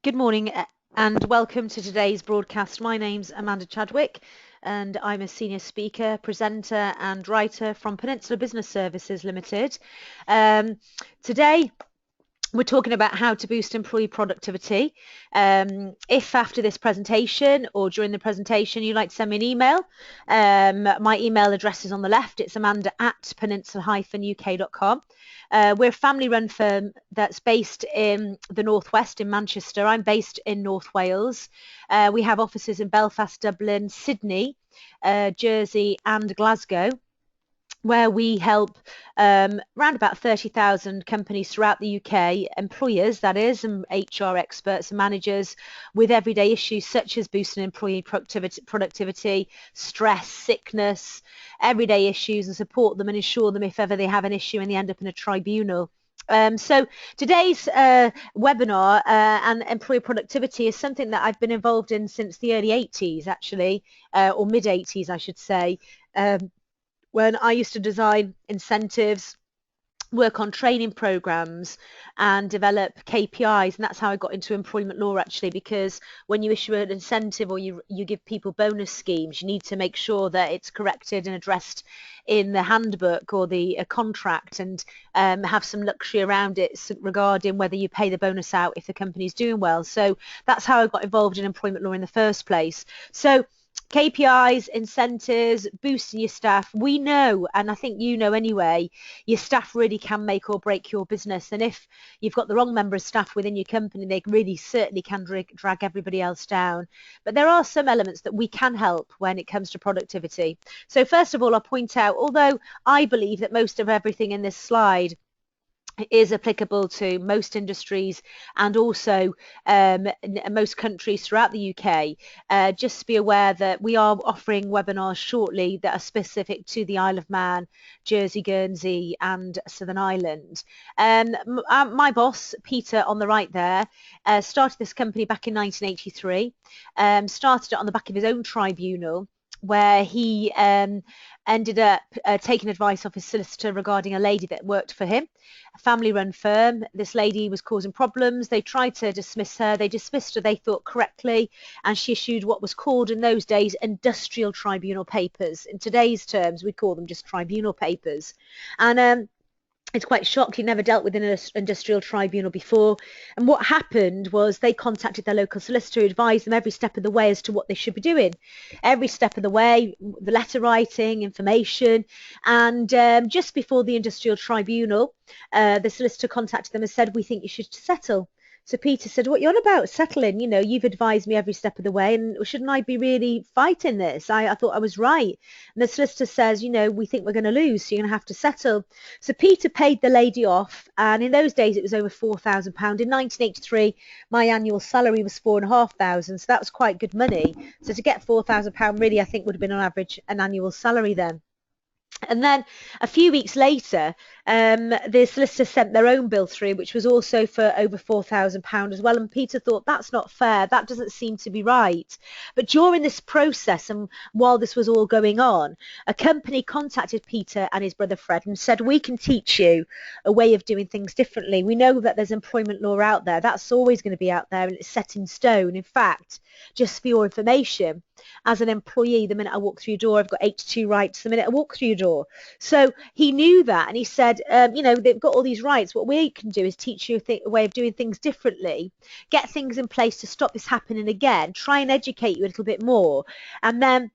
Good morning and welcome to today's broadcast. My name's Amanda Chadwick and I'm a senior speaker, presenter and writer from Peninsula Business Services Limited. Today we're talking about how to boost employee productivity. If after this presentation or during the presentation you'd like to send me an email, my email address is on the left. It's amanda@peninsula-uk.com. We're a family-run firm that's based in the Northwest in Manchester. I'm based in North Wales. We have offices in Belfast, Dublin, Sydney, Jersey and Glasgow, where we help around about 30,000 companies throughout the UK, employers that is, and HR experts and managers with everyday issues such as boosting employee productivity, stress, sickness, everyday issues, and support them and ensure them if ever they have an issue and they end up in a tribunal. So today's webinar and employee productivity is something that I've been involved in since the early 80s actually, or mid 80s I should say. When I used to design incentives, work on training programs and develop KPIs, and that's how I got into employment law actually, because when you issue an incentive or you give people bonus schemes, you need to make sure that it's corrected and addressed in the handbook or the contract, and have some luxury around it regarding whether you pay the bonus out if the company's doing well. So that's how I got involved in employment law in the first place. So KPIs, incentives, boosting your staff. We know, and I think you know anyway, your staff really can make or break your business. And if you've got the wrong member of staff within your company, they really certainly can drag everybody else down. But there are some elements that we can help when it comes to productivity. So first of all, I'll point out, although I believe that most of everything in this slide is applicable to most industries and also most countries throughout the UK. Just be aware that we are offering webinars shortly that are specific to the Isle of Man, Jersey, Guernsey and Southern Ireland. My boss, Peter, on the right there, started this company back in 1983, started it on the back of his own tribunal, where he ended up taking advice off his solicitor regarding a lady that worked for him, a family-run firm. This lady was causing problems. They tried to dismiss her. They dismissed her, they thought, correctly, and she issued what was called in those days industrial tribunal papers. In today's terms, we call them just tribunal papers. And it's quite shocked he never dealt with an industrial tribunal before. And what happened was they contacted their local solicitor, who advised them every step of the way as to what they should be doing. Every step of the way, the letter writing, information. And just before the industrial tribunal, the solicitor contacted them and said, "We think you should settle." So Peter said, "What you're on about settling? You know, you've advised me every step of the way, and shouldn't I be really fighting this? I thought I was right." And the solicitor says, "You know, we think we're going to lose, so you're going to have to settle." So Peter paid the lady off, and in those days it was over £4,000. In 1983, my annual salary was £4,500, so that was quite good money. So to get £4,000 really, I think, would have been on average an annual salary then. And then a few weeks later, the solicitor sent their own bill through, which was also for over £4,000 as well. And Peter thought, that's not fair. That doesn't seem to be right. But during this process, and while this was all going on, a company contacted Peter and his brother Fred and said, "We can teach you a way of doing things differently. We know that there's employment law out there. That's always going to be out there, and it's set in stone. In fact, just for your information, as an employee, the minute I walk through your door, I've got 82 rights the minute I walk through your door." So he knew that, and he said, you know, they've got all these rights. What we can do is teach you a way of doing things differently, get things in place to stop this happening again, try and educate you a little bit more. And then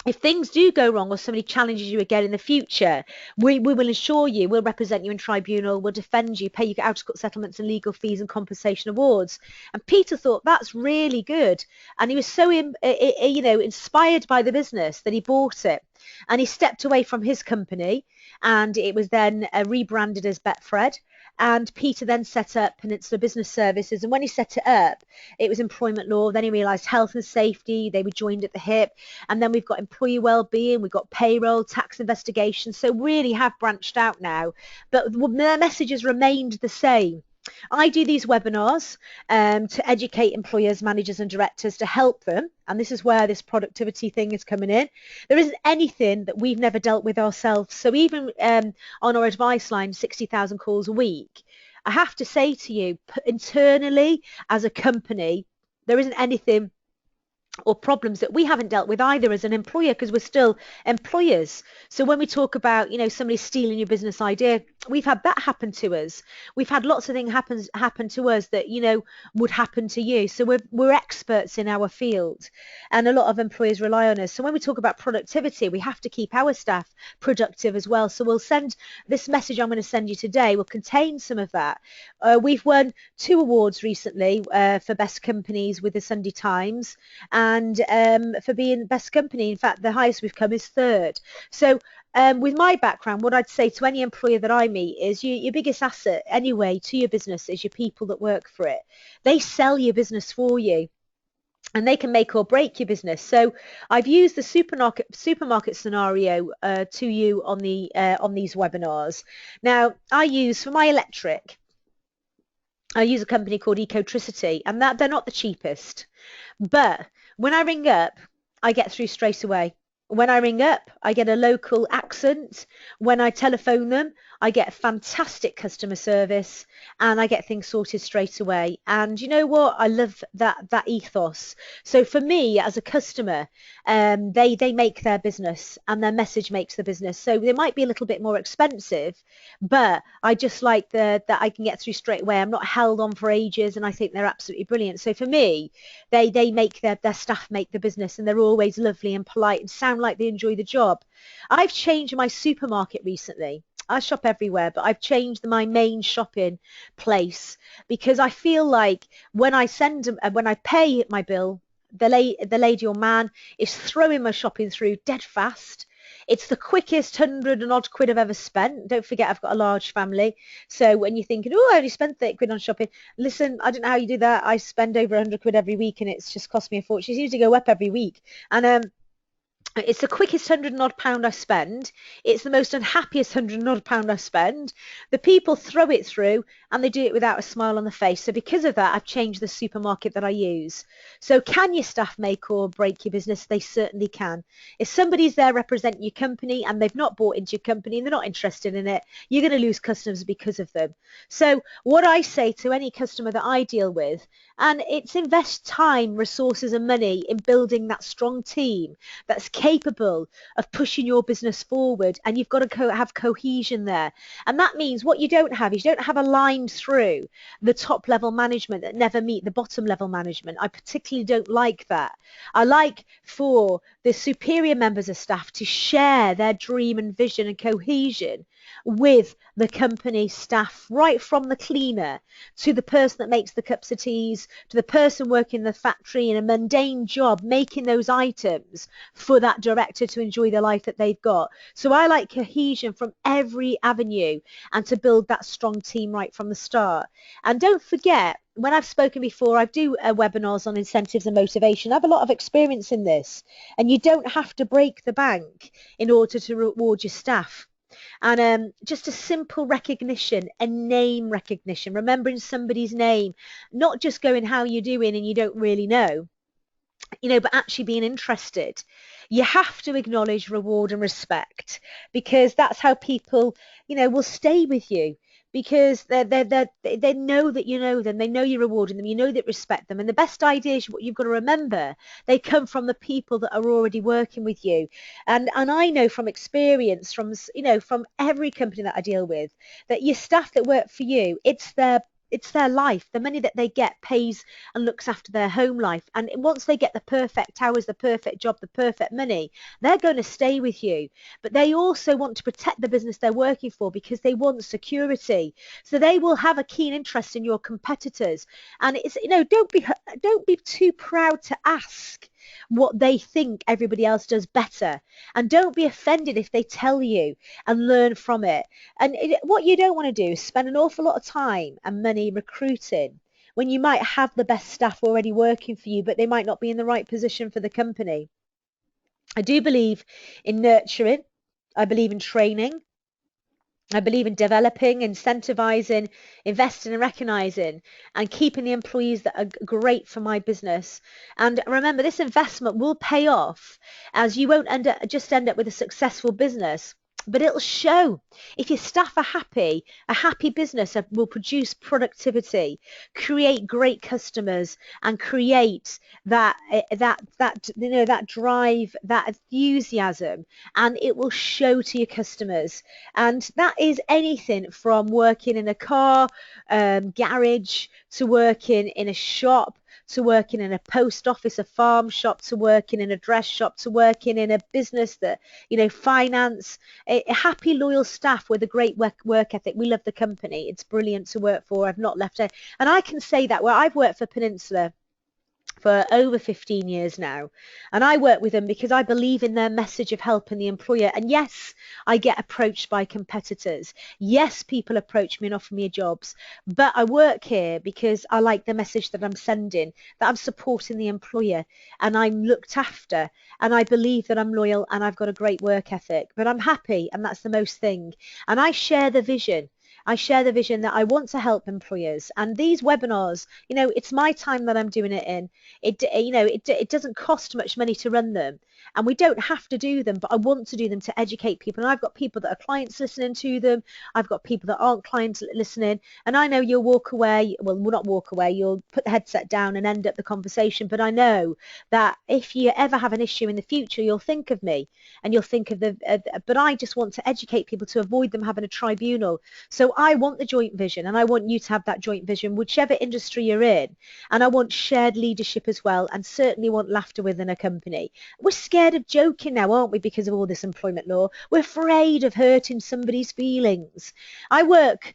if things do go wrong or somebody challenges you again in the future, we will assure you, we'll represent you in tribunal, we'll defend you, pay you out-of-court settlements and legal fees and compensation awards. And Peter thought, that's really good. And he was so, you know, inspired by the business that he bought it. And he stepped away from his company, and it was then rebranded as Betfred. And Peter then set up Peninsula Business Services. And when he set it up, it was employment law. Then he realised health and safety. They were joined at the hip. And then we've got employee wellbeing. We've got payroll, tax investigation. So really have branched out now. But their message has remained the same. I do these webinars to educate employers, managers and directors to help them. And this is where this productivity thing is coming in. There isn't anything that we've never dealt with ourselves. So even on our advice line, 60,000 calls a week, I have to say to you, internally as a company, there isn't anything or problems that we haven't dealt with either as an employer, because we're still employers. So when we talk about, somebody stealing your business idea, we've had that happen to us. We've had lots of things happen to us that would happen to you. So we're experts in our field, and a lot of employers rely on us. So when we talk about productivity, we have to keep our staff productive as well. So we'll send this message I'm going to send you today will contain some of that. We've won 2 awards recently for best companies with the Sunday Times, and for being best company. In fact, the highest we've come is 3rd. So with my background, what I'd say to any employer that I meet is your biggest asset anyway to your business is your people that work for it. They sell your business for you, and they can make or break your business. So I've used the supermarket scenario to you on these webinars. Now, I use for my electric, I use a company called Ecotricity, and that they're not the cheapest. But when I ring up, I get through straight away. When I ring up, I get a local accent. When I telephone them, I get fantastic customer service, and I get things sorted straight away. And you know what? I love that ethos. So for me as a customer, they make their business, and their message makes the business. So they might be a little bit more expensive, but I just like that I can get through straight away. I'm not held on for ages, and I think they're absolutely brilliant. So for me, they make their staff make the business, and they're always lovely and polite and sound like they enjoy the job. I've changed my supermarket recently. I shop everywhere, but I've changed my main shopping place because I feel like when I pay my bill, the lady or man is throwing my shopping through dead fast. It's the quickest 100 and odd quid I've ever spent. Don't forget, I've got a large family. So when you're thinking, oh, I only spent 30 quid on shopping, listen, I don't know how you do that. I spend over 100 quid every week, and it's just cost me a fortune. It seems to go up every week. And it's the quickest 100 and odd pound I spend. It's the most unhappiest 100 and odd pound I spend. The people throw it through, and they do it without a smile on the face. So because of that, I've changed the supermarket that I use. So can your staff make or break your business? They certainly can. If somebody's there representing your company and they've not bought into your company and they're not interested in it, you're going to lose customers because of them. So what I say to any customer that I deal with, and it's invest time, resources and money in building that strong team that's capable of pushing your business forward, and you've got to have cohesion there. And that means what you don't have is you don't have a line through the top level management that never meet the bottom level management. I particularly don't like that. I like for the superior members of staff to share their dream and vision and cohesion with the company staff, right from the cleaner to the person that makes the cups of teas, to the person working in the factory in a mundane job, making those items for that director to enjoy the life that they've got. So I like cohesion from every avenue, and to build that strong team right from the start. And don't forget, when I've spoken before, I do webinars on incentives and motivation. I have a lot of experience in this, and you don't have to break the bank in order to reward your staff. And just a simple recognition, a name recognition, remembering somebody's name, not just going how you're doing and you don't really know, but actually being interested. You have to acknowledge, reward and respect, because that's how people, will stay with you, because they know that you know them, they know you're rewarding them, you know that respect them. And the best ideas, what you've got to remember, they come from the people that are already working with you. And I know from experience, from every company that I deal with, that your staff that work for you, it's their life. The money that they get pays and looks after their home life. And once they get the perfect hours, the perfect job, the perfect money, they're going to stay with you. But they also want to protect the business they're working for, because they want security. So they will have a keen interest in your competitors. And it's, don't be too proud to ask what they think everybody else does better, and don't be offended if they tell you, and learn from it. And what you don't want to do is spend an awful lot of time and money recruiting when you might have the best staff already working for you, but they might not be in the right position for the company. I do believe in nurturing. I believe in training. I believe in developing, incentivizing, investing and recognizing, and keeping the employees that are great for my business. And remember, this investment will pay off, as you won't just end up with a successful business. but it'll show. If your staff are happy, a happy business will produce productivity, create great customers, and create that drive, that enthusiasm, and it will show to your customers. And that is anything from working in a car garage, to working in a shop, to working in a post office, a farm shop, to working in a dress shop, to working in a business that, finance. A happy, loyal staff with a great work ethic. We love the company. It's brilliant to work for. I've not left it. And I can say that where I've worked for Peninsula for over 15 years now. And I work with them because I believe in their message of helping the employer. And yes, I get approached by competitors. Yes, people approach me and offer me jobs. But I work here because I like the message that I'm sending, that I'm supporting the employer and I'm looked after. And I believe that I'm loyal and I've got a great work ethic. But I'm happy, and that's the most thing. And I share the vision. I share the vision that I want to help employers. And these webinars, it's my time that I'm doing it in. It doesn't cost much money to run them, and we don't have to do them, but I want to do them to educate people. And I've got people that are clients listening to them. I've got people that aren't clients listening. And I know you'll walk away. Well, not walk away. You'll put the headset down and end up the conversation. But I know that if you ever have an issue in the future, you'll think of me, and you'll think of but I just want to educate people to avoid them having a tribunal. So I want the joint vision, and I want you to have that joint vision, whichever industry you're in. And I want shared leadership as well, and certainly want laughter within a company. We're scared of joking now, aren't we, because of all this employment law? We're afraid of hurting somebody's feelings. I work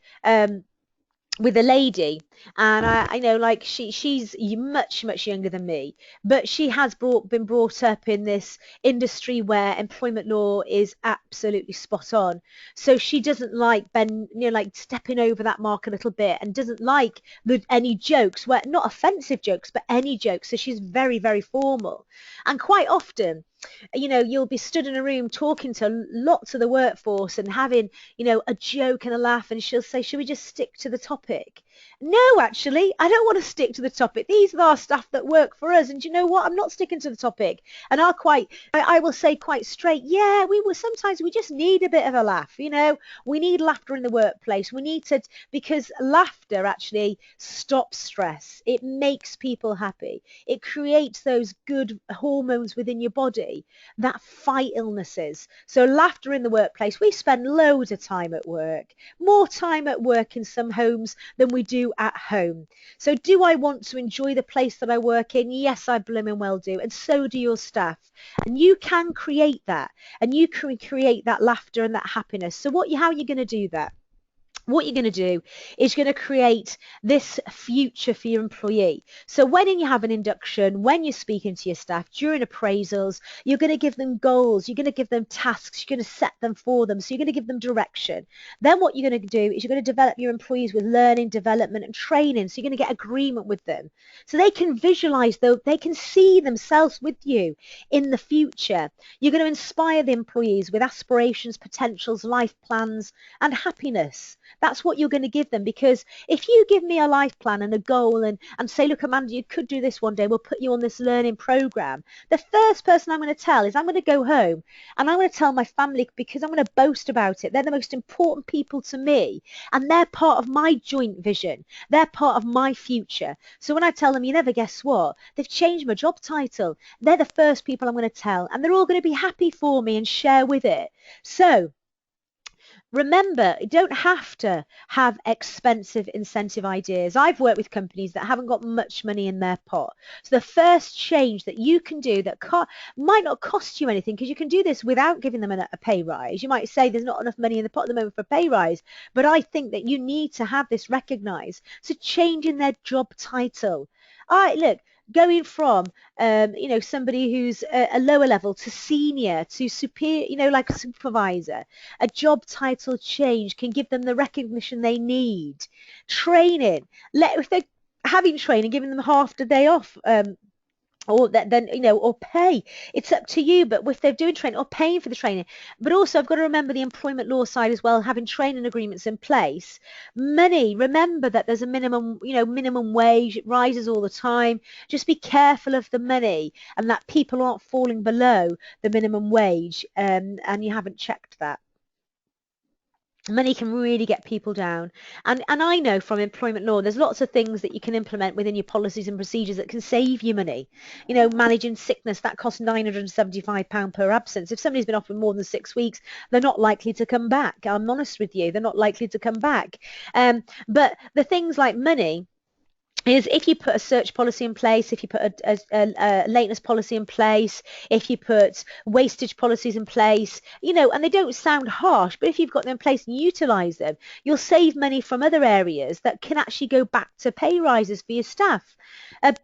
with a lady, and I know, like, she's much younger than me, but she has been brought up in this industry where employment law is absolutely spot on. So she doesn't like like stepping over that mark a little bit, and doesn't like any jokes, where not offensive jokes, but any jokes. So she's very formal, and quite often, you'll be stood in a room talking to lots of the workforce and having, a joke and a laugh, and she'll say, should we just stick to the topic? No, actually, I don't want to stick to the topic. These are our staff that work for us, and you know what? I'm not sticking to the topic. And I will say quite straight, yeah, sometimes we just need a bit of a laugh. We need laughter in the workplace. We need to, because laughter actually stops stress. It makes people happy. It creates those good hormones within your body that fight illnesses. So laughter in the workplace. We spend loads of time at work, more time at work in some homes than we do at home. So do I want to enjoy the place that I work in? Yes, I blooming well do. And so do your staff. And you can create that. And you can create that laughter and that happiness. So how are you going to do that? What you're going to do is going to create this future for your employee. So when you have an induction, when you're speaking to your staff, during appraisals, you're going to give them goals, you're going to give them tasks, you're going to set them for them. So you're going to give them direction. Then what you're going to do is you're going to develop your employees with learning, development and training. So you're going to get agreement with them. So they can visualize, though, they can see themselves with you in the future. You're going to inspire the employees with aspirations, potentials, life plans and happiness. That's what you're going to give them, because if you give me a life plan and a goal and say, look, Amanda, you could do this one day, we'll put you on this learning program. The first person I'm going to tell is I'm going to go home and I'm going to tell my family, because I'm going to boast about it. They're the most important people to me, and they're part of my joint vision. They're part of my future. So when I tell them, you never guess what? They've changed my job title. They're the first people I'm going to tell, and they're all going to be happy for me and share with it. So remember, you don't have to have expensive incentive ideas. I've worked with companies that haven't got much money in their pot. So the first change that you can do that might not cost you anything, because you can do this without giving them a pay rise. You might say there's not enough money in the pot at the moment for a pay rise, but I think that you need to have this recognized. So changing their job title. Look, going from somebody who's a lower level to senior to superior, like a supervisor. A job title change can give them the recognition they need. Training, if they're having training, giving them half the day off, or then or pay. It's up to you. But if they're doing training, or paying for the training. But also, I've got to remember the employment law side as well, having training agreements in place. Money, remember that there's a minimum wage. It rises all the time. Just be careful of the money, and that people aren't falling below the minimum wage, and you haven't checked that. Money can really get people down. And I know from employment law, there's lots of things that you can implement within your policies and procedures that can save you money. You know, managing sickness, that costs £975 per absence. If somebody's been off for more than 6 weeks, they're not likely to come back. I'm honest with you, they're not likely to come back. But the things like money, is if you put a search policy in place, if you put a lateness policy in place, if you put wastage policies in place, you know, and they don't sound harsh, but if you've got them in place and utilize them, you'll save money from other areas that can actually go back to pay rises for your staff.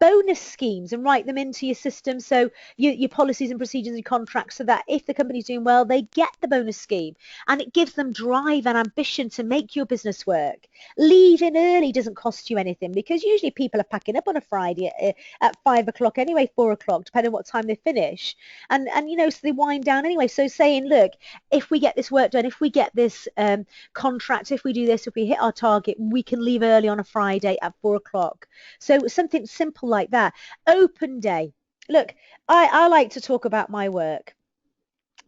Bonus schemes, and write them into your system, so your policies and procedures and contracts, so that if the company's doing well, they get the bonus scheme, and it gives them drive and ambition to make your business work. Leaving early doesn't cost you anything, because usually people are packing up on a Friday at 5 o'clock anyway, 4 o'clock, depending on what time they finish, and you know, so they wind down anyway. So saying, look, if we get this work done, if we get this contract, if we do this, if we hit our target, we can leave early on a Friday at 4 o'clock. So something simple like that. Open day. Look, I like to talk about my work.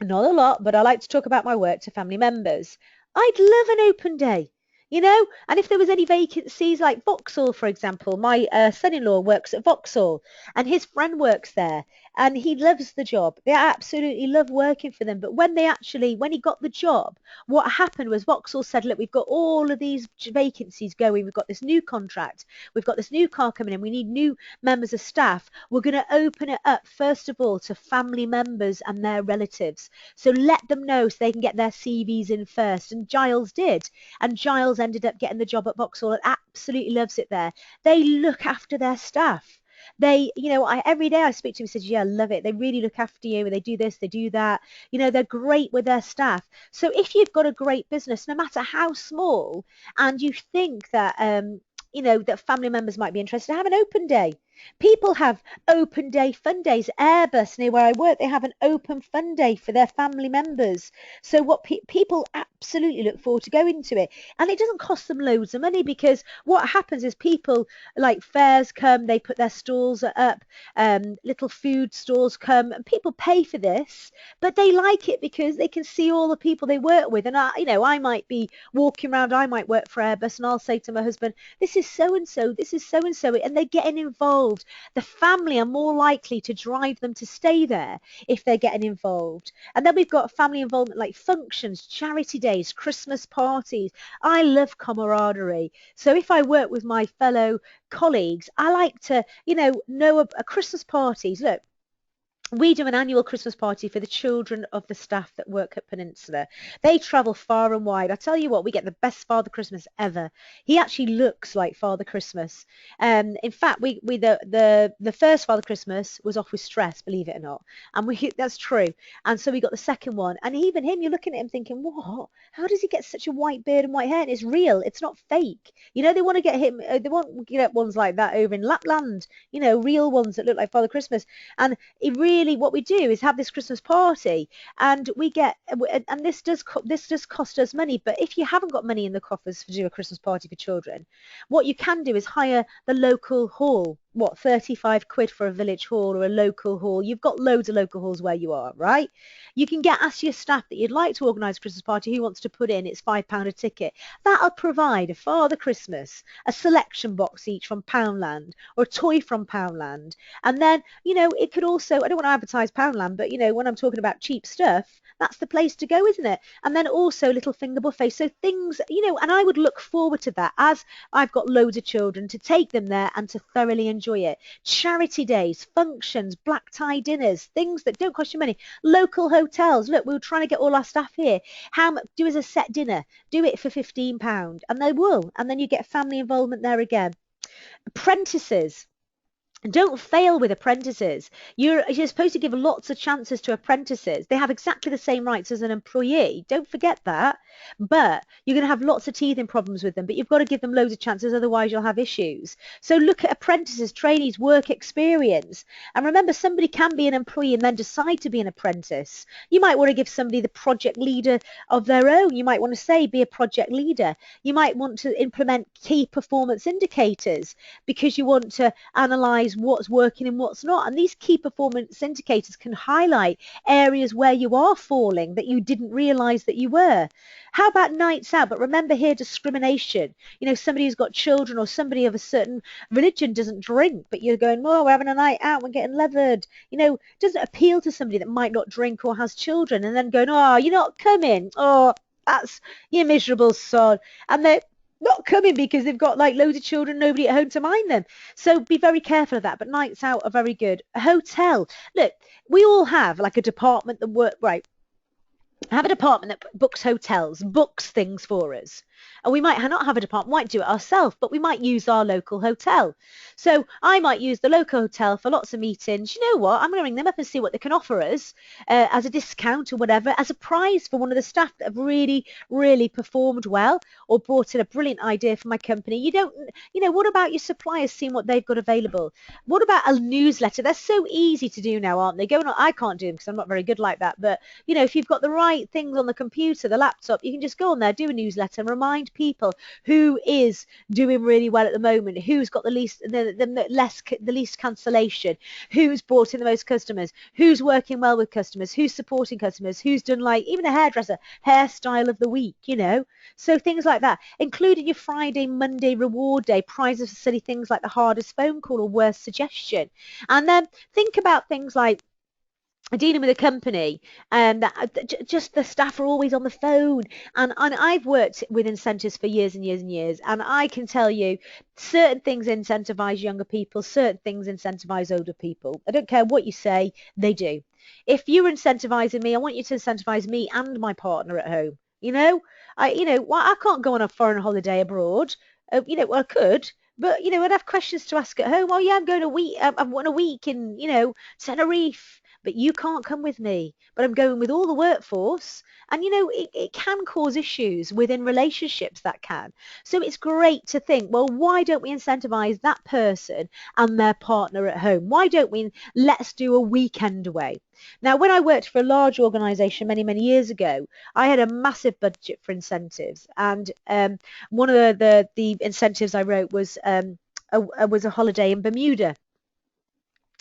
Not a lot, but I like to talk about my work to family members. I'd love an open day, you know, and if there was any vacancies, like Vauxhall, for example, my son-in-law works at Vauxhall, and his friend works there, and he loves the job. They absolutely love working for them. But when he got the job, what happened was Vauxhall said, look, we've got all of these vacancies going. We've got this new contract. We've got this new car coming in. We need new members of staff. We're going to open it up, first of all, to family members and their relatives. So let them know, so they can get their CVs in first. And Giles did. And Giles ended up getting the job at Vauxhall and absolutely loves it there. They look after their staff. They, you know, every day I speak to him, he says, yeah, I love it. They really look after you. They do this, they do that. You know, they're great with their staff. So if you've got a great business, no matter how small, and you think that, you know, that family members might be interested, have an open day. People have open day fun days. Airbus, near where I work, they have an open fun day for their family members. So what people absolutely look forward to going to it. And it doesn't cost them loads of money, because what happens is people, like fairs come, they put their stalls up, little food stalls come, and people pay for this, but they like it because they can see all the people they work with. And you know, I might be walking around, I might work for Airbus, and I'll say to my husband, this is so and so, this is so and so, and they're getting involved. The family are more likely to drive them to stay there if they're getting involved. And then we've got family involvement, like functions, charity days, Christmas parties. I love camaraderie. So if I work with my fellow colleagues, I like to, you know a Christmas parties. Look, we do an annual Christmas party for the children of the staff that work at Peninsula. They travel far and wide. I tell you what, we get the best Father Christmas ever. He actually looks like Father Christmas. In fact, the first Father Christmas was off with stress, believe it or not, and that's true. And so we got the second one, and even him, you're looking at him thinking, what? How does he get such a white beard and white hair? And it's real. It's not fake. You know, they want to get him. They want to get ones like that over in Lapland. You know, real ones that look like Father Christmas, and it really. What we do is have this Christmas party, and we get, and this does cost us money. But if you haven't got money in the coffers to do a Christmas party for children, what you can do is hire the local hall. What, 35 quid for a village hall or a local hall? You've got loads of local halls where you are, right? You can ask your staff that you'd like to organise a Christmas party, who wants to put in, it's £5 a ticket. That'll provide a Father Christmas, a selection box each from Poundland, or a toy from Poundland. And then, you know, it could also, I don't want to advertise Poundland, but, you know, when I'm talking about cheap stuff, that's the place to go, isn't it? And then also little finger buffets. So things, you know, and I would look forward to that, as I've got loads of children, to take them there and to thoroughly enjoy it. Charity days, functions, black tie dinners, things that don't cost you money. Local hotels. Look, we were trying to get all our staff here. How much? Do as a set dinner. Do it for £15, and they will. And then you get family involvement there again. Apprentices. Don't fail with apprentices. You're supposed to give lots of chances to apprentices. They have exactly the same rights as an employee. Don't forget that. But you're going to have lots of teething problems with them. But you've got to give them loads of chances, otherwise you'll have issues. So look at apprentices, trainees, work experience. And remember, somebody can be an employee and then decide to be an apprentice. You might want to give somebody the project leader of their own. You might want to say, be a project leader. You might want to implement key performance indicators, because you want to analyse realise what's working and what's not. And these key performance indicators can highlight areas where you are falling that you didn't realise that you were. How about nights out? But remember here, discrimination. Somebody who's got children or somebody of a certain religion doesn't drink, but you're going, oh, we're having a night out, we're getting leathered. Doesn't appeal to somebody that might not drink or has children, and then going, oh, you're not coming. Oh, that's, you miserable sod. And they're not coming because they've got like loads of children, nobody at home to mind them. So be very careful of that. But nights out are very good. A hotel. Look, we all have like a department that work, right? Have a department that books hotels, books things for us. And we might not have a department, might do it ourselves, but we might use our local hotel. So I might use the local hotel for lots of meetings. You know what? I'm going to ring them up and see what they can offer us as a discount or whatever, as a prize for one of the staff that have really, really performed well or brought in a brilliant idea for my company. What about your suppliers seeing what they've got available? What about a newsletter? They're so easy to do now, aren't they? I can't do them because I'm not very good like that. But, if you've got the right things on the computer, the laptop, you can just go on there, do a newsletter and remind people who is doing really well at the moment, who's got the least cancellation, who's brought in the most customers, who's working well with customers, who's supporting customers, who's done like even a hairdresser hairstyle of the week, so things like that, including your Friday, Monday reward day, prizes for silly things like the hardest phone call or worst suggestion. And then think about things like dealing with a company and just the staff are always on the phone, and I've worked with incentives for years and years and years, and I can tell you certain things incentivize younger people, certain things incentivize older people. I don't care what you say, they do. If you're incentivizing me, I want you to incentivize me and my partner at home. I can't go on a foreign holiday abroad. Well, I could, but I'd have questions to ask at home. Oh yeah, I'm going a week in Tenerife, but you can't come with me. But I'm going with all the workforce. And, it can cause issues within relationships, that can. So it's great to think, well, why don't we incentivize that person and their partner at home? Why don't we, let's do a weekend away? Now, when I worked for a large organization many, many years ago, I had a massive budget for incentives. And one of the incentives I wrote was a holiday in Bermuda.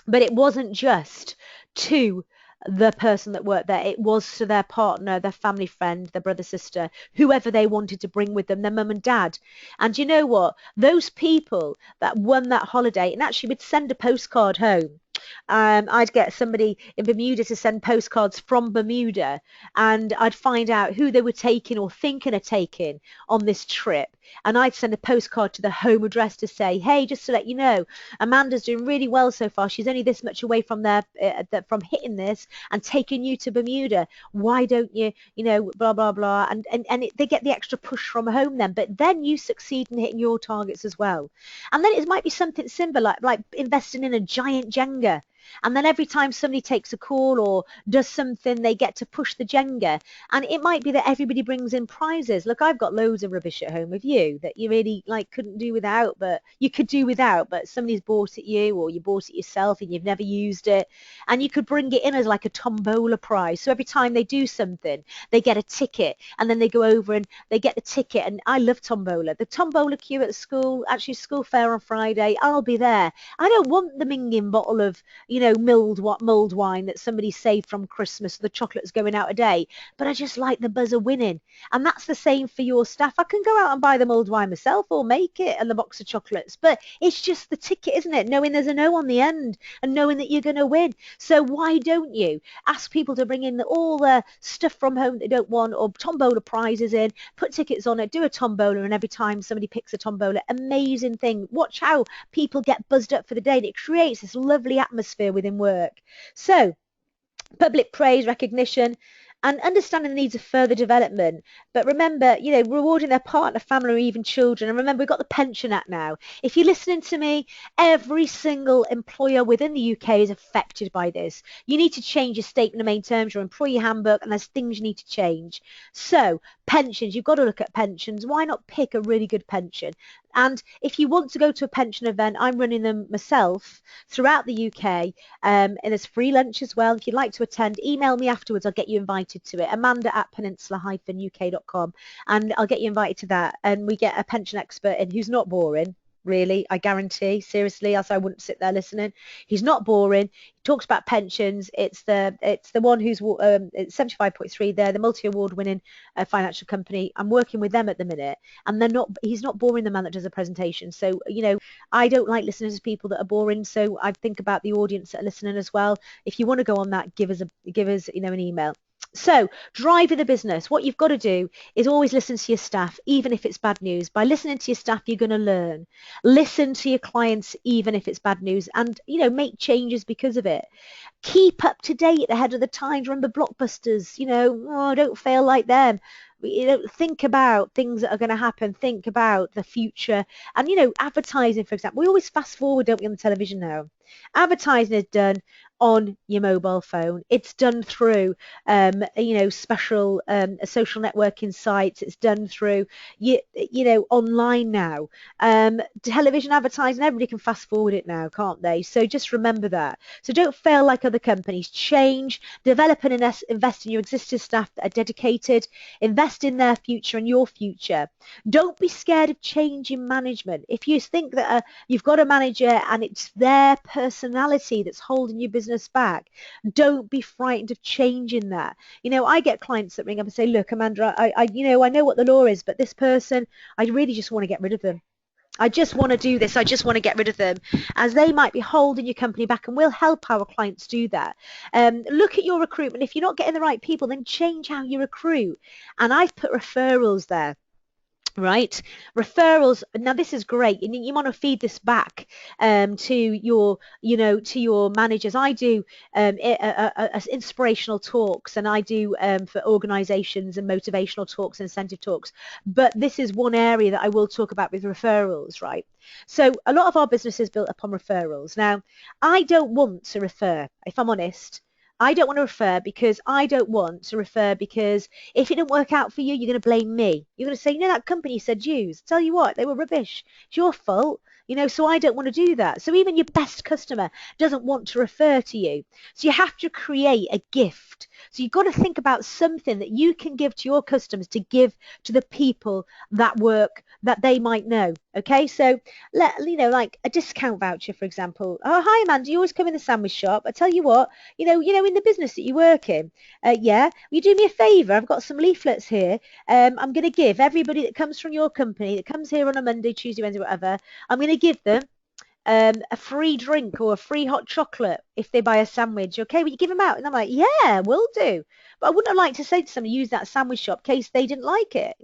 But it wasn't just to the person that worked there. It was to their partner, their family friend, their brother, sister, whoever they wanted to bring with them, their mum and dad. And you know what? Those people that won that holiday and actually would send a postcard home. I'd get somebody in Bermuda to send postcards from Bermuda, and I'd find out who they were taking or thinking of taking on this trip. And I'd send a postcard to the home address to say, hey, just to let you know, Amanda's doing really well so far. She's only this much away from from hitting this and taking you to Bermuda. Why don't you, blah, blah, blah. They get the extra push from home then. But then you succeed in hitting your targets as well. And then it might be something similar, like investing in a giant Jenga. And then every time somebody takes a call or does something, they get to push the Jenga. And it might be that everybody brings in prizes. Look, I've got loads of rubbish at home with you that you really couldn't do without, but you could do without, but somebody's bought it you, or you bought it yourself and you've never used it. And you could bring it in as like a tombola prize. So every time they do something, they get a ticket, and then they go over and they get the ticket. And I love tombola. The tombola queue at school, actually school fair on Friday, I'll be there. I don't want the minging bottle of, mulled wine that somebody saved from Christmas, the chocolate's going out a day, but I just like the buzz of winning. And that's the same for your staff. I can go out and buy the mulled wine myself or make it and the box of chocolates, but it's just the ticket, isn't it? Knowing there's a no on the end and knowing that you're going to win. So why don't you ask people to bring in all the stuff from home they don't want, or tombola prizes in, put tickets on it, do a tombola, and every time somebody picks a tombola, amazing thing. Watch how people get buzzed up for the day, and it creates this lovely atmosphere within work. So public praise, recognition, and understanding the needs of further development. But remember, rewarding their partner, family, or even children. And remember, we've got the Pension Act now. If you're listening to me, every single employer within the UK is affected by this. You need to change your statement of main terms, your employee handbook, and there's things you need to change. So pensions, you've got to look at pensions. Why not pick a really good pension? And if you want to go to a pension event, I'm running them myself throughout the UK, and there's free lunch as well. If you'd like to attend, email me afterwards. I'll get you invited to it, amanda@peninsula-uk.com, and I'll get you invited to that. And we get a pension expert in who's not boring. really, I guarantee, seriously, else I wouldn't sit there listening. He's not boring. He talks about pensions. It's the one who's it's 75.3. They're the multi-award winning financial company. I'm working with them at the minute, and he's not boring, the man that does a presentation. So, I don't like listening to people that are boring. So I think about the audience that are listening as well. If you want to go on that, give us an email. So, driving the business, what you've got to do is always listen to your staff, even if it's bad news. By listening to your staff, you're going to learn. Listen to your clients, even if it's bad news, and make changes because of it. Keep up to date, ahead of the times. Remember blockbusters. Don't fail like them. Think about things that are going to happen. Think about the future, and advertising, for example. We always fast forward, don't we, on the television now? Advertising is done on your mobile phone. It's done through, special social networking sites. It's done through, online now. Television advertising, everybody can fast forward it now, can't they? So just remember that. So don't fail like other companies. Change, develop and invest in your existing staff that are dedicated. Invest in their future and your future. Don't be scared of changing management. If you think that you've got a manager and it's their personality that's holding your business back, don't be frightened of changing that. I get clients that ring up and say, look, Amanda, I know what the law is, but this person, I really just want to get rid of them. I just want to do this. I just want to get rid of them, as they might be holding your company back, and we'll help our clients do that. Look at your recruitment. If you're not getting the right people, then change how you recruit. And I've put referrals there. Right, referrals. Now this is great. You want to feed this back to your managers. I do inspirational talks, and I do for organizations and motivational talks and incentive talks. But this is one area that I will talk about with referrals, right? So a lot of our business is built upon referrals. Now, I don't want to refer, if I'm honest. I don't want to refer because if it didn't work out for you, you're going to blame me. You're going to say, that company said use. Tell you what, they were rubbish. It's your fault. So I don't want to do that. So even your best customer doesn't want to refer to you. So you have to create a gift. So you've got to think about something that you can give to your customers to give to the people that work that they might know. Okay, so like a discount voucher, for example. Oh, hi Amanda, you always come in the sandwich shop. I tell you what, in the business that you work in, will you do me a favour? I've got some leaflets here. I'm going to give everybody that comes from your company, that comes here on a Monday, Tuesday, Wednesday, whatever, I'm going to give them a free drink or a free hot chocolate if they buy a sandwich. Okay, will you give them out? And I'm like, yeah, will do. But I wouldn't have liked to say to somebody, use that sandwich shop in case they didn't like it.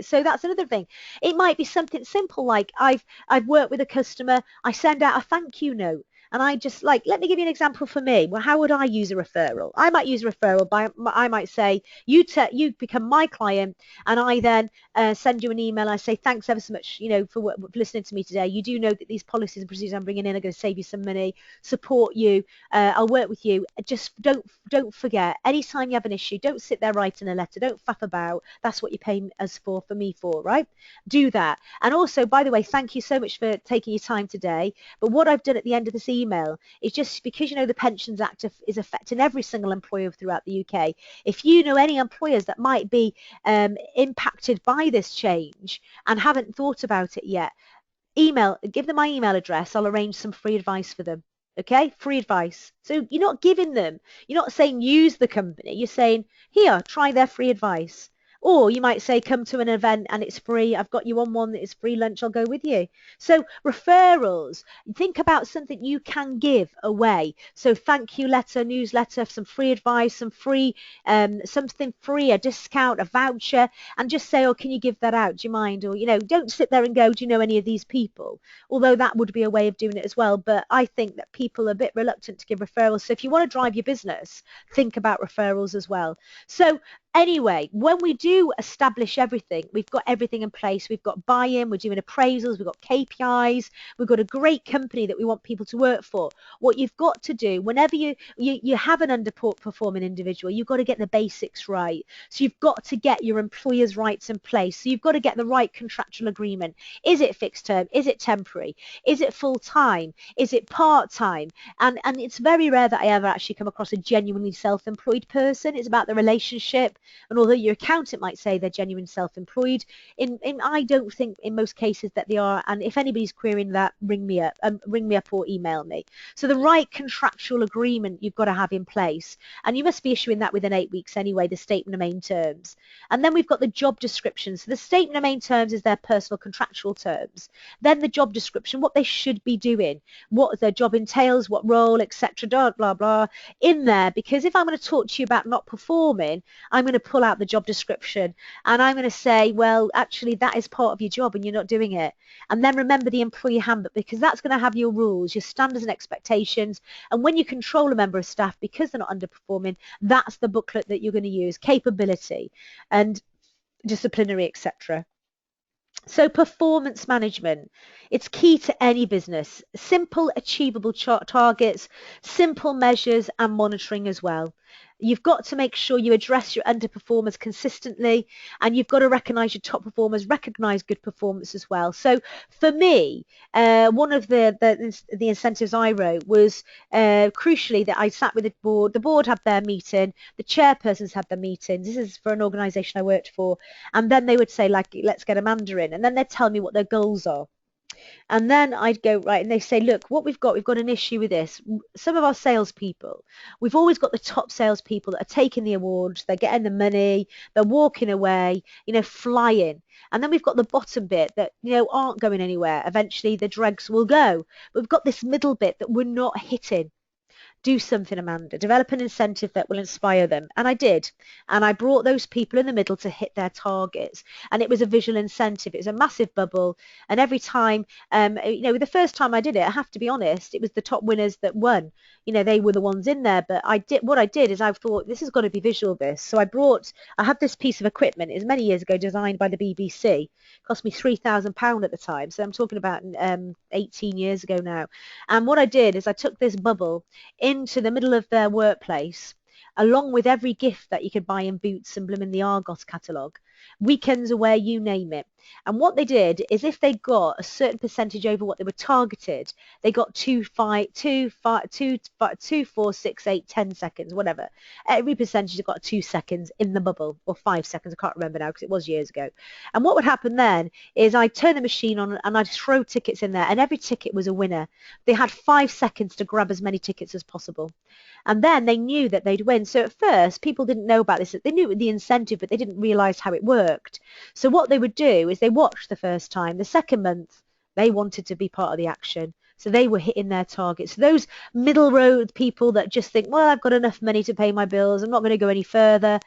So that's another thing. It might be something simple like I've worked with a customer. I send out a thank you note. And I just let me give you an example for me. Well, how would I use a referral? I might use a referral I might say, you become my client, and I then send you an email. I say, thanks ever so much, for listening to me today. You do know that these policies and procedures I'm bringing in are going to save you some money, support you. I'll work with you. Just don't forget, anytime you have an issue, don't sit there writing a letter. Don't faff about. That's what you're paying us for me for, right? Do that. And also, by the way, thank you so much for taking your time today. But what I've done at the end of this email is just because the Pensions Act is affecting every single employer throughout the UK. If you know any employers that might be impacted by this change and haven't thought about it yet, give them my email address. I'll arrange some free advice for them. Okay, free advice. So you're not saying use the company, you're saying, here, try their free advice. Or you might say, come to an event and it's free. I've got you on one that is free lunch. I'll go with you. So referrals, think about something you can give away. So thank you letter, newsletter, some free advice, something free, a discount, a voucher, and just say, oh, can you give that out? Do you mind? Or, don't sit there and go, do you know any of these people? Although that would be a way of doing it as well. But I think that people are a bit reluctant to give referrals. So if you want to drive your business, think about referrals as well. So anyway, when we do establish everything, we've got everything in place. We've got buy-in, we're doing appraisals, we've got KPIs, we've got a great company that we want people to work for. What you've got to do, whenever you have an underperforming individual, you've got to get the basics right. So you've got to get your employer's rights in place. So you've got to get the right contractual agreement. Is it fixed term? Is it temporary? Is it full-time? Is it part-time? And it's very rare that I ever actually come across a genuinely self-employed person. It's about the relationship. And although your accountant might say they're genuine self-employed, I don't think in most cases that they are. And if anybody's querying that, ring me up or email me. So the right contractual agreement you've got to have in place, and you must be issuing that within 8 weeks anyway, the statement of main terms. And then we've got the job description. So the statement of main terms is their personal contractual terms. Then the job description, what they should be doing, what their job entails, what role, etc., blah, blah, blah, in there. Because if I'm going to talk to you about not performing, I'm going to pull out the job description and I'm going to say, well, actually, that is part of your job and you're not doing it. And then remember the employee handbook, because that's going to have your rules, your standards and expectations. And when you control a member of staff because they're not underperforming, that's the booklet that you're going to use, capability and disciplinary, etc. So performance management, it's key to any business. Simple, achievable targets, simple measures and monitoring as well. You've got to make sure you address your underperformers consistently, and you've got to recognize your top performers, recognize good performance as well. So for me, one of the incentives I wrote was crucially that I sat with the board. The board had their meeting, the chairpersons had their meetings. This is for an organization I worked for. And then they would say, like, let's get Amanda in. And then they'd tell me what their goals are. And then I'd go, right, and they say, look, what we've got an issue with this. Some of our salespeople, we've always got the top salespeople that are taking the awards, they're getting the money, they're walking away, flying. And then we've got the bottom bit that, aren't going anywhere. Eventually the dregs will go. But we've got this middle bit that we're not hitting. Do something, Amanda. Develop an incentive that will inspire them. And I did. And I brought those people in the middle to hit their targets. And it was a visual incentive. It was a massive bubble. And every time, the first time I did it, I have to be honest, it was the top winners that won. They were the ones in there. But what I did is I thought, this has got to be visual, this. So I had this piece of equipment. It was many years ago, designed by the BBC. It cost me £3,000 at the time. So I'm talking about 18 years ago now. And what I did is I took this bubble into the middle of their workplace, along with every gift that you could buy in Boots and bloom in the Argos catalogue, weekends away, you name it. And what they did is if they got a certain percentage over what they were targeted, they got 2, 4, 6, 8, 10 seconds, whatever. Every percentage got 2 seconds in the bubble, or 5 seconds, I can't remember now because it was years ago. And what would happen then is I'd turn the machine on and I'd throw tickets in there, and every ticket was a winner. They had 5 seconds to grab as many tickets as possible. And then they knew that they'd win. So at first, people didn't know about this. They knew the incentive, but they didn't realize how it worked. So what they would do is they watched the first time. The second month, they wanted to be part of the action. So they were hitting their targets. So those middle road people that just think, well, I've got enough money to pay my bills, I'm not going to go any further.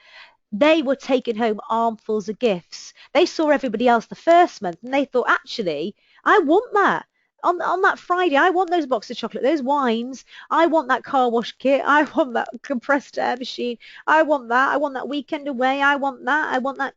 They were taking home armfuls of gifts. They saw everybody else the first month and they thought, actually, I want that. On that Friday, I want those boxes of chocolate, those wines. I want that car wash kit. I want that compressed air machine. I want that. I want that weekend away. I want that. I want that,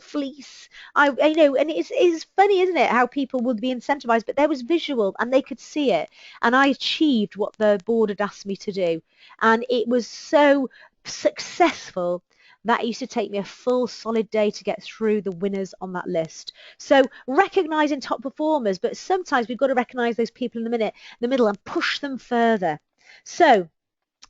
fleece. And it's funny, isn't it, how people would be incentivized, but there was visual and they could see it. And I achieved what the board had asked me to do. And it was so successful that used to take me a full solid day to get through the winners on that list. So recognizing top performers, but sometimes we've got to recognize those people in the middle and push them further. So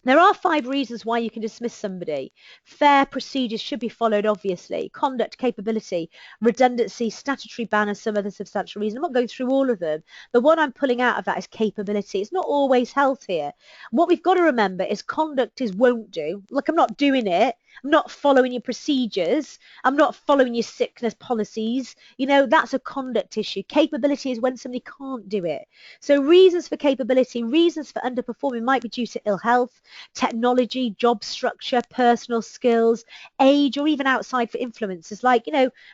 there are 5 reasons why you can dismiss somebody. Fair procedures should be followed, obviously. Conduct, capability, redundancy, statutory ban, and some other substantial reason. I'm not going through all of them. The one I'm pulling out of that is capability. It's not always health here. What we've got to remember is conduct is won't do. Look, I'm not doing it. I'm not following your procedures. I'm not following your sickness policies. That's a conduct issue. Capability is when somebody can't do it. So reasons for capability, reasons for underperforming might be due to ill health, technology, job structure, personal skills, age, or even outside for influences like,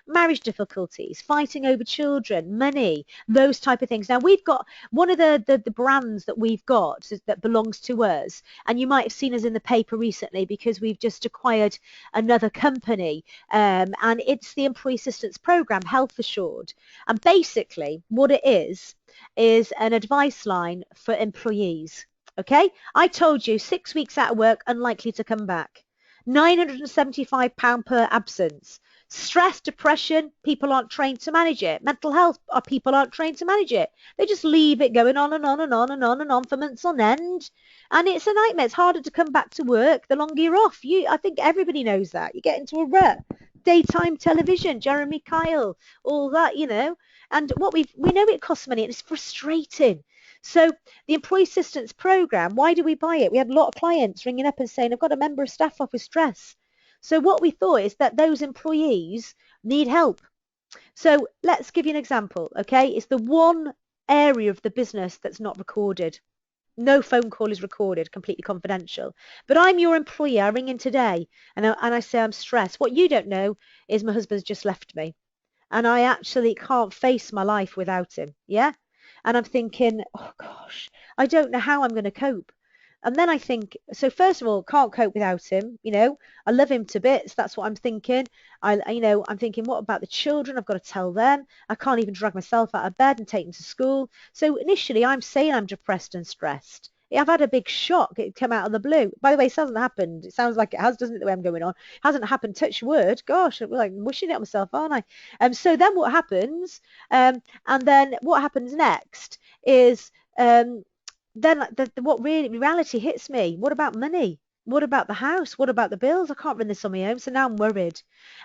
marriage difficulties, fighting over children, money, those type of things. Now, we've got one of the brands that we've got that belongs to us, and you might have seen us in the paper recently because we've just acquired another company, and it's the Employee Assistance Program, Health Assured. And basically what it is an advice line for employees. Okay, I told you 6 weeks out of work, unlikely to come back. £975 per absence. Stress, depression, people aren't trained to manage it. Mental health, people aren't trained to manage it. They just leave it going on and on and on and on and on for months on end. And it's a nightmare. It's harder to come back to work the longer you're off. I think everybody knows that. You get into a rut. Daytime television, Jeremy Kyle, all that, And we know it costs money and it's frustrating. So the employee assistance program, why do we buy it? We had a lot of clients ringing up and saying, I've got a member of staff off with stress. So what we thought is that those employees need help. So let's give you an example, okay? It's the one area of the business that's not recorded. No phone call is recorded, completely confidential. But I'm your employer. I ring in today and I say I'm stressed. What you don't know is my husband's just left me and I actually can't face my life without him. Yeah. And I'm thinking, oh gosh, I don't know how I'm going to cope. And then I think, so first of all, can't cope without him. I love him to bits. That's what I'm thinking. I'm thinking, what about the children? I've got to tell them. I can't even drag myself out of bed and take them to school. So initially, I'm saying I'm depressed and stressed. I've had a big shock. It came out of the blue. By the way, it hasn't happened. It sounds like it has, doesn't it, the way I'm going on? It hasn't happened. Touch wood. Gosh, I'm like wishing it on myself, aren't I? So then what happens? And then what happens next is then what really reality hits me. What about money? What about the house? What about the bills? I can't run this on my own. So now I'm worried.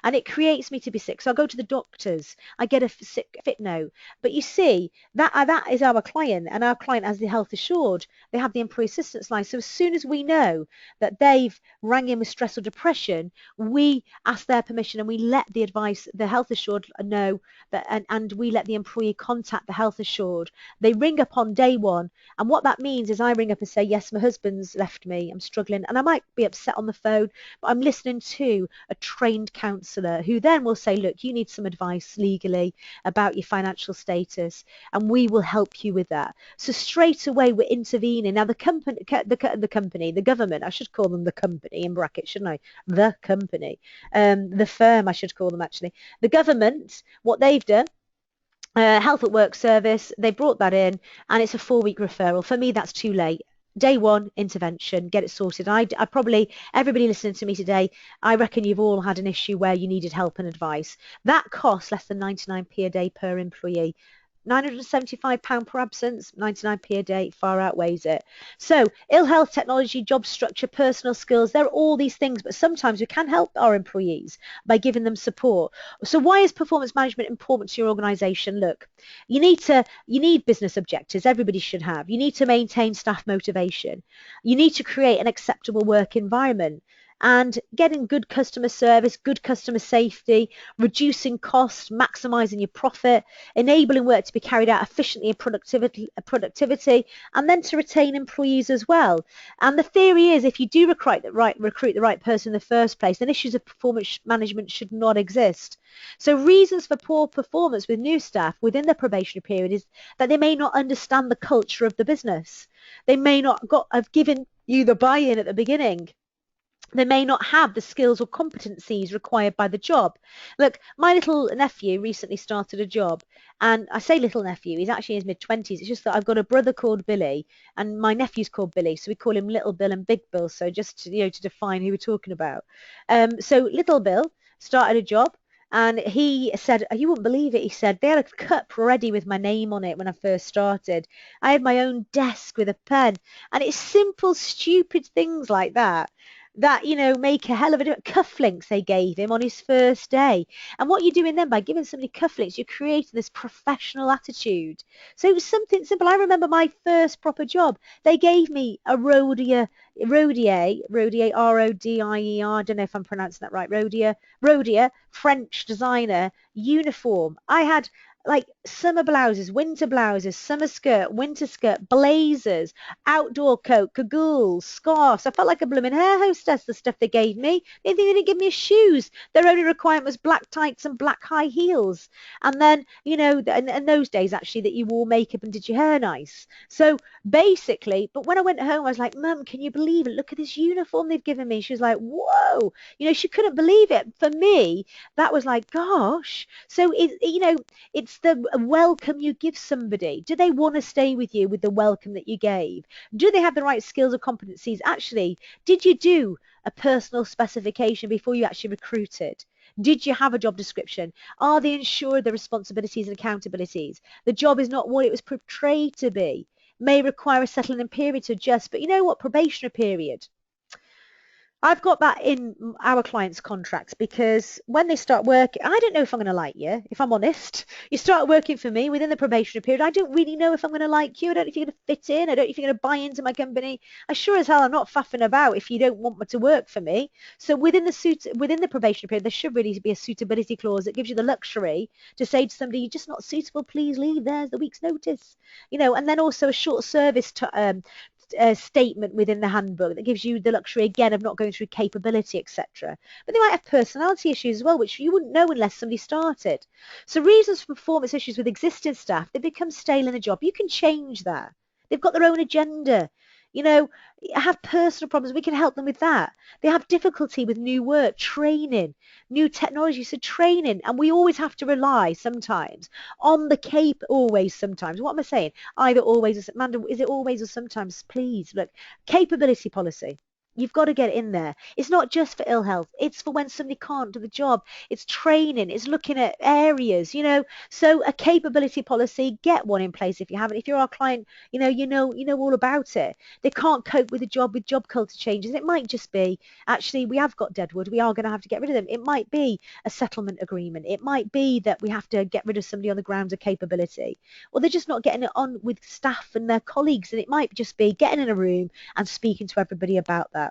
And it creates me to be sick. So I go to the doctors. I get a sick fit note. But you see, that is our client. And our client has the health assured. They have the employee assistance line. So as soon as we know that they've rang in with stress or depression, we ask their permission and we let the health assured know that, and we let the employee contact the health assured. They ring up on day one. And what that means is I ring up and say, yes, my husband's left me. I'm struggling. And I might be upset on the phone, but I'm listening to a trained counsellor who then will say, look, you need some advice legally about your financial status and we will help you with that. So straight away we're intervening. Now the government, I should call them the company in brackets, shouldn't I? The company, the firm, I should call them actually. The government, what they've done, Health at Work service, they brought that in and it's a 4-week referral. For me, that's too late. Day one, intervention, get it sorted. I probably, everybody listening to me today, I reckon you've all had an issue where you needed help and advice. That costs less than 99p a day per employee. £975 per absence, 99p a day, far outweighs it. So ill health, technology, job structure, personal skills, there are all these things, but sometimes we can help our employees by giving them support. So why is performance management important to your organisation? Look, you need business objectives, everybody should have. You need to maintain staff motivation. You need to create an acceptable work environment. And getting good customer service, good customer safety, reducing costs, maximising your profit, enabling work to be carried out efficiently and productivity, and then to retain employees as well. And the theory is if you do recruit the right person in the first place, then issues of performance management should not exist. So reasons for poor performance with new staff within the probationary period is that they may not understand the culture of the business. They may not have given you the buy-in at the beginning. They may not have the skills or competencies required by the job. Look, my little nephew recently started a job, and I say little nephew, he's actually in his mid-20s. It's just that I've got a brother called Billy, and my nephew's called Billy, so we call him Little Bill and Big Bill, so just to define who we're talking about. So Little Bill started a job, and he said, you wouldn't believe it, he said, they had a cup ready with my name on it when I first started. I had my own desk with a pen, and it's simple, stupid things like that make a hell of a difference. Cufflinks they gave him on his first day. And what you're doing then by giving somebody cufflinks, you're creating this professional attitude. So it was something simple. I remember my first proper job. They gave me a Rodier, R-O-D-I-E-R, I don't know if I'm pronouncing that right, Rodier, French designer uniform. I had like summer blouses, winter blouses, summer skirt, winter skirt, blazers, outdoor coat, cagoules, scarves. I felt like a blooming hair hostess, the stuff they gave me. They didn't give me shoes. Their only requirement was black tights and black high heels. And then, in those days actually that you wore makeup and did your hair nice. So basically, but when I went home, I was like, Mum, can you believe it? Look at this uniform they've given me. She was like, whoa. She couldn't believe it. For me, that was like, gosh. So, it's the welcome you give somebody. Do they want to stay with you with the welcome that you gave? Do they have the right skills or competencies? Actually, did you do a personal specification before you actually recruited? Did you have a job description? Are they ensured the responsibilities and accountabilities? The job is not what it was portrayed to be. May require a settling period to adjust, but you know what? Probationary period. I've got that in our clients' contracts because when they start working, I don't know if I'm going to like you, if I'm honest. You start working for me within the probationary period. I don't really know if I'm going to like you. I don't know if you're going to fit in. I don't know if you're going to buy into my company. I sure as hell am not faffing about if you don't want to work for me. So within the probationary period, there should really be a suitability clause that gives you the luxury to say to somebody, you're just not suitable, please leave. There's the week's notice. And then also a short service statement within the handbook that gives you the luxury again of not going through capability, etc. But they might have personality issues as well, which you wouldn't know unless somebody started. So reasons for performance issues with existing staff, they become stale in a job. You can change that. They've got their own agenda. Have personal problems. We can help them with that. They have difficulty with new work, training, new technology, so training. And we always have to rely sometimes on the always sometimes. What am I saying? Either always or Amanda, is it always or sometimes? Please look, capability policy. You've got to get in there. It's not just for ill health. It's for when somebody can't do the job. It's training. It's looking at areas. So a capability policy, get one in place if you haven't. If you're our client, you know all about it. They can't cope with the job with job culture changes. And it might just be, actually, we have got deadwood. We are going to have to get rid of them. It might be a settlement agreement. It might be that we have to get rid of somebody on the grounds of capability. Or they're just not getting it on with staff and their colleagues. And it might just be getting in a room and speaking to everybody about that.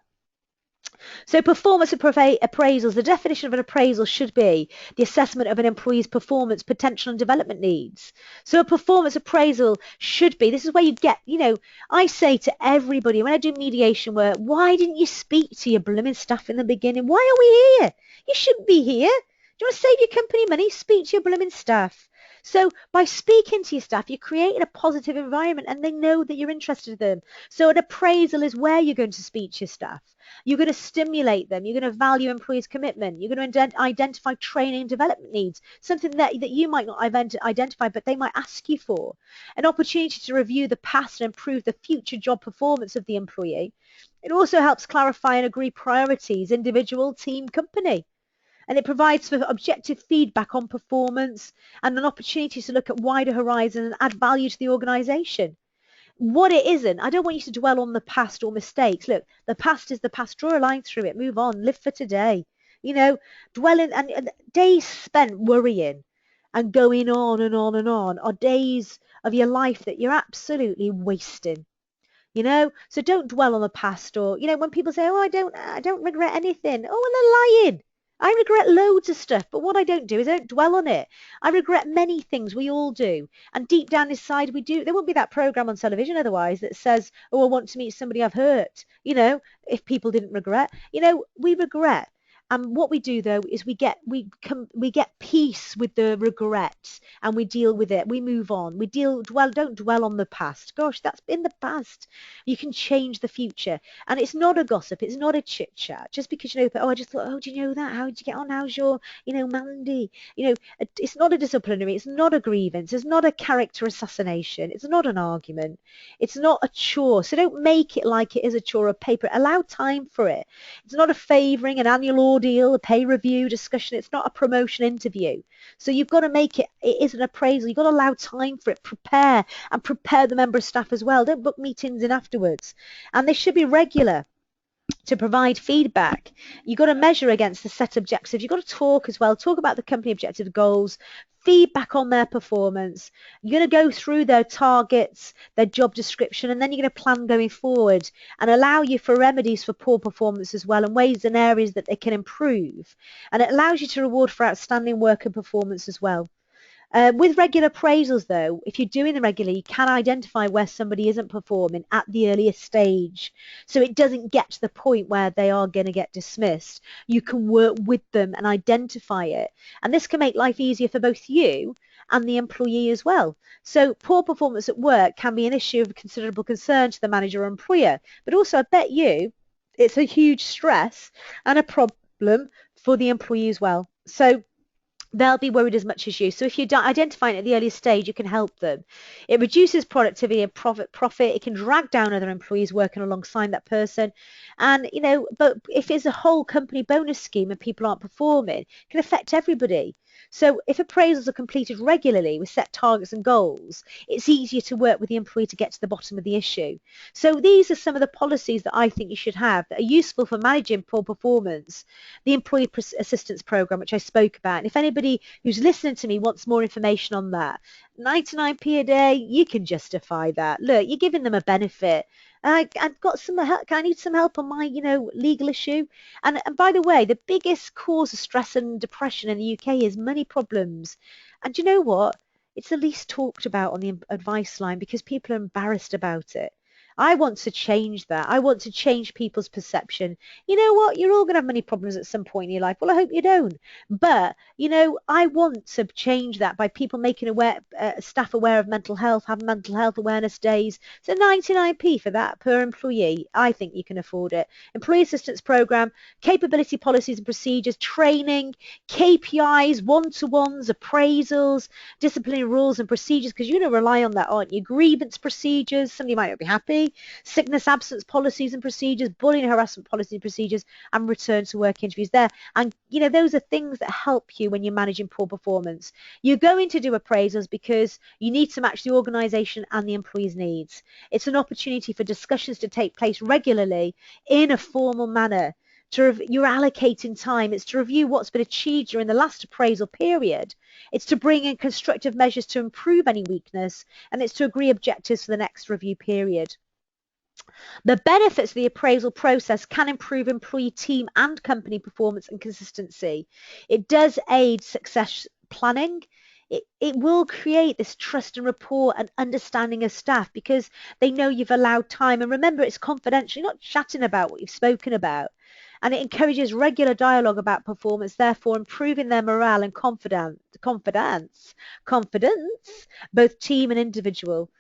So performance appraisals, the definition of an appraisal should be the assessment of an employee's performance, potential and development needs. So a performance appraisal should be, this is where you get, I say to everybody when I do mediation work, why didn't you speak to your blooming staff in the beginning? Why are we here? You shouldn't be here. Do you want to save your company money? Speak to your blooming staff. So by speaking to your staff, you're creating a positive environment and they know that you're interested in them. So an appraisal is where you're going to speak to your staff. You're going to stimulate them. You're going to value employees' commitment. You're going to identify training and development needs, something that you might not identify, but they might ask you for. An opportunity to review the past and improve the future job performance of the employee. It also helps clarify and agree priorities, individual, team, company. And it provides for objective feedback on performance and an opportunity to look at wider horizons and add value to the organisation. What it isn't, I don't want you to dwell on the past or mistakes. Look, the past is the past. Draw a line through it. Move on. Live for today. Dwelling and days spent worrying and going on and on and on are days of your life that you're absolutely wasting. So don't dwell on the past or, when people say, oh, I don't regret anything. Oh, well, they're lying. I regret loads of stuff, but what I don't do is I don't dwell on it. I regret many things. We all do. And deep down inside, we do. There won't be that program on television otherwise that says, oh, I want to meet somebody I've hurt. If people didn't regret, we regret. And what we do though is we get peace with the regrets and we deal with it. We move on. Don't dwell on the past. Gosh, that's in the past. You can change the future. And it's not a gossip. It's not a chit chat. Just because I just thought, oh, do you know that? How did you get on? How's your, Mandy? It's not a disciplinary. It's not a grievance. It's not a character assassination. It's not an argument. It's not a chore. So don't make it like it is a chore of paper. Allow time for it. It's not a favouring, an annual ordeal, a pay review discussion. It's not a promotion interview. So you've got to make it is an appraisal. You've got to allow time for it. Prepare the member of staff as well. Don't book meetings in afterwards. And they should be regular to provide feedback. You've got to measure against the set objectives. You've got to talk as well. Talk about the company objective goals, feedback on their performance. You're going to go through their targets, their job description, and then you're going to plan going forward and allow you for remedies for poor performance as well and ways and areas that they can improve. And it allows you to reward for outstanding work and performance as well. With regular appraisals, though, if you're doing them regularly, you can identify where somebody isn't performing at the earliest stage. So it doesn't get to the point where they are going to get dismissed. You can work with them and identify it. And this can make life easier for both you and the employee as well. So poor performance at work can be an issue of considerable concern to the manager or employer. But also, I bet you it's a huge stress and a problem for the employee as well. So they'll be worried as much as you. So if you identify it at the earliest stage, you can help them. It reduces productivity and profit. It can drag down other employees working alongside that person. And, but if it's a whole company bonus scheme and people aren't performing, it can affect everybody. So if appraisals are completed regularly with set targets and goals, it's easier to work with the employee to get to the bottom of the issue. So these are some of the policies that I think you should have that are useful for managing poor performance. The employee assistance program, which I spoke about. And if anybody who's listening to me wants more information on that, 99p a day, you can justify that. Look, you're giving them a benefit. I've got some help. I need some help on my, legal issue. And by the way, the biggest cause of stress and depression in the UK is money problems. And you know what? It's the least talked about on the advice line because people are embarrassed about it. I want to change that. I want to change people's perception. You know what? You're all going to have money problems at some point in your life. Well, I hope you don't. But, I want to change that by people making staff aware of mental health, have mental health awareness days. So 99p for that per employee. I think you can afford it. Employee assistance program, capability policies and procedures, training, KPIs, one-to-ones, appraisals, disciplinary rules and procedures, because you're going to rely on that, aren't you? Grievance procedures, somebody might not be happy, sickness absence policies and procedures, bullying and harassment policies and procedures, and return to work interviews there. And, those are things that help you when you're managing poor performance. You're going to do appraisals because you need to match the organisation and the employee's needs. It's an opportunity for discussions to take place regularly in a formal manner. You're allocating time. It's to review what's been achieved during the last appraisal period. It's to bring in constructive measures to improve any weakness, and it's to agree objectives for the next review period. The benefits of the appraisal process can improve employee, team and company performance and consistency. It does aid success planning. It will create this trust and rapport and understanding of staff because they know you've allowed time. And remember, it's confidential. You're not chatting about what you've spoken about. And it encourages regular dialogue about performance, therefore improving their morale and confidence, both team and individual.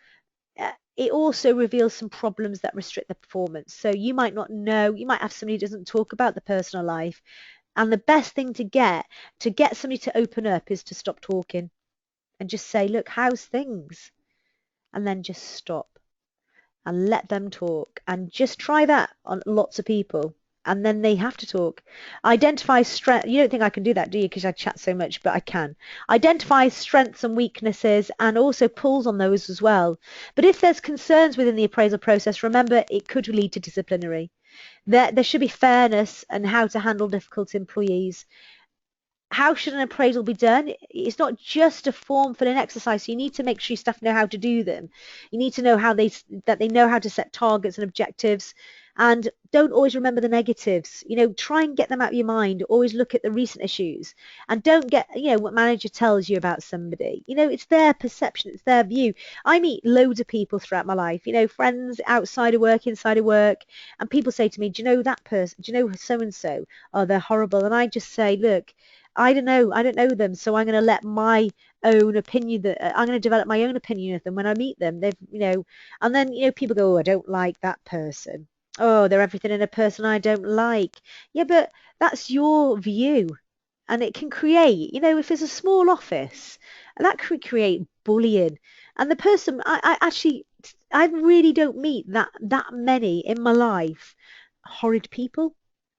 It also reveals some problems that restrict the performance. So you might not know, you might have somebody who doesn't talk about the personal life. And the best thing to get somebody to open up is to stop talking and just say, look, how's things? And then just stop and let them talk and just try that on lots of people. And then they have to talk. Identify strength. You don't think I can do that, do you? Because I chat so much, but I can. Identify strengths and weaknesses and also pulls on those as well. But if there's concerns within the appraisal process, remember it could lead to disciplinary. There should be fairness and how to handle difficult employees. How should an appraisal be done? It's not just a form filling exercise. So you need to make sure your staff know how to do them. You need to know that they know how to set targets and objectives. And don't always remember the negatives. Try and get them out of your mind. Always look at the recent issues. And don't get, what manager tells you about somebody. It's their perception. It's their view. I meet loads of people throughout my life, friends outside of work, inside of work. And people say to me, do you know that person? Do you know so-and-so? Oh, they're horrible. And I just say, look, I don't know them, so I'm going to let my own opinion I'm going to develop my own opinion of them when I meet them. And then people go, oh, I don't like that person. Oh, they're everything in a person I don't like. Yeah, but that's your view, and it can create, if it's a small office, that could create bullying. And the person, I really don't meet that many in my life horrid people.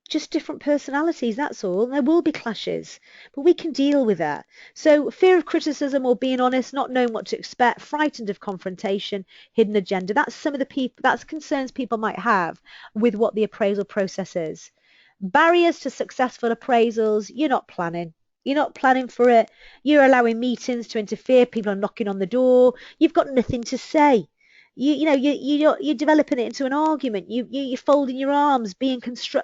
Just different personalities, that's all. There will be clashes, but we can deal with that. So fear of criticism or being honest, not knowing what to expect, frightened of confrontation, hidden agenda. That's some of that's concerns people might have with what the appraisal process is. Barriers to successful appraisals, you're not planning. You're not planning for it. You're allowing meetings to interfere. People are knocking on the door. You've got nothing to say. You're developing it into an argument. You're folding your arms, being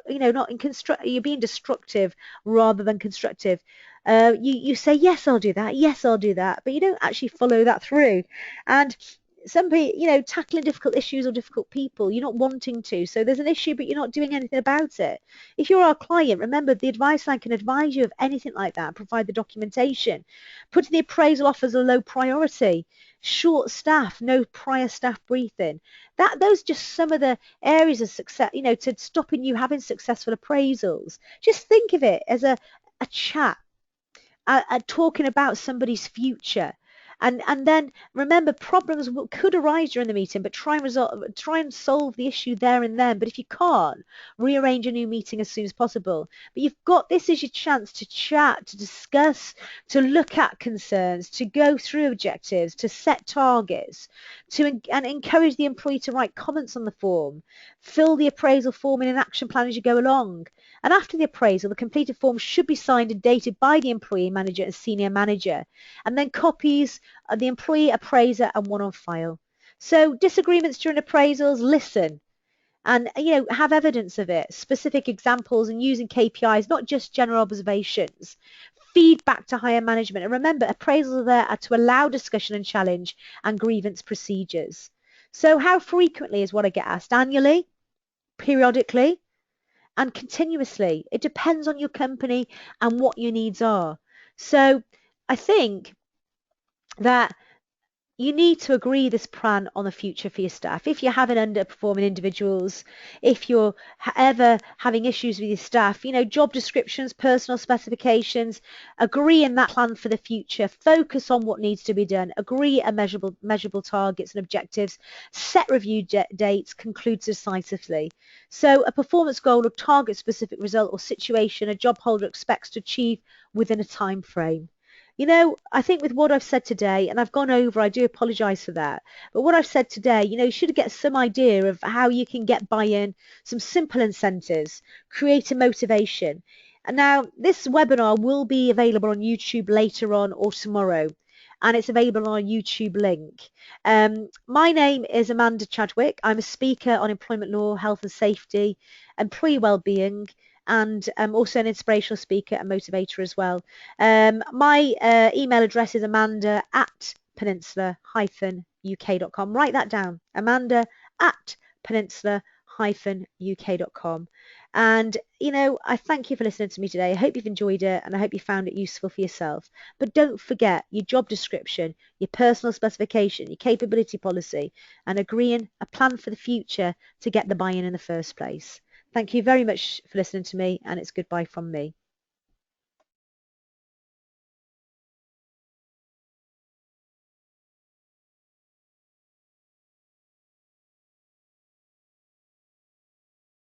you're being destructive rather than constructive. You say yes, I'll do that. Yes, I'll do that, but you don't actually follow that through. And some people, tackling difficult issues or difficult people, you're not wanting to. So there's an issue, but you're not doing anything about it. If you're our client, remember the advice line can advise you of anything like that, provide the documentation. Putting the appraisal off as a low priority. Short staff, no prior staff briefing. Those are just some of the areas of success, to stopping you having successful appraisals. Just think of it as a chat. talking about somebody's future. And then remember, problems could arise during the meeting, but try and solve the issue there and then. But if you can't, rearrange a new meeting as soon as possible. But you've got, this is your chance to chat, to discuss, to look at concerns, to go through objectives, to set targets, and encourage the employee to write comments on the form, fill the appraisal form in an action plan as you go along. And after the appraisal, the completed form should be signed and dated by the employee manager and senior manager, and then copies of the employee appraiser and one on file. So disagreements during appraisals, listen and have evidence of it, specific examples, and using KPIs, not just general observations. Feedback to higher management. And remember, appraisals are there to allow discussion and challenge and grievance procedures. So how frequently is what I get asked? Annually, periodically, and continuously. It depends on your company and what your needs are. So I think that you need to agree this plan on the future for your staff. If you're having underperforming individuals, if you're ever having issues with your staff, job descriptions, personal specifications, agree in that plan for the future. Focus on what needs to be done. Agree on measurable targets and objectives. Set review dates. Conclude decisively. So a performance goal or target specific result or situation a job holder expects to achieve within a time frame. I think with what I've said today, and I've gone over, I do apologise for that, but what I've said today, you should get some idea of how you can get buy-in, some simple incentives, create a motivation. And now this webinar will be available on YouTube later on or tomorrow, and it's available on our YouTube link. My name is Amanda Chadwick. I'm a speaker on employment law, health and safety, employee wellbeing, and I'm also an inspirational speaker and motivator as well. My email address is amanda@peninsula-uk.com. Write that down, amanda@peninsula-uk.com. And, I thank you for listening to me today. I hope you've enjoyed it and I hope you found it useful for yourself. But don't forget your job description, your personal specification, your capability policy, and agreeing a plan for the future to get the buy-in the first place. Thank you very much for listening to me, and it's goodbye from me.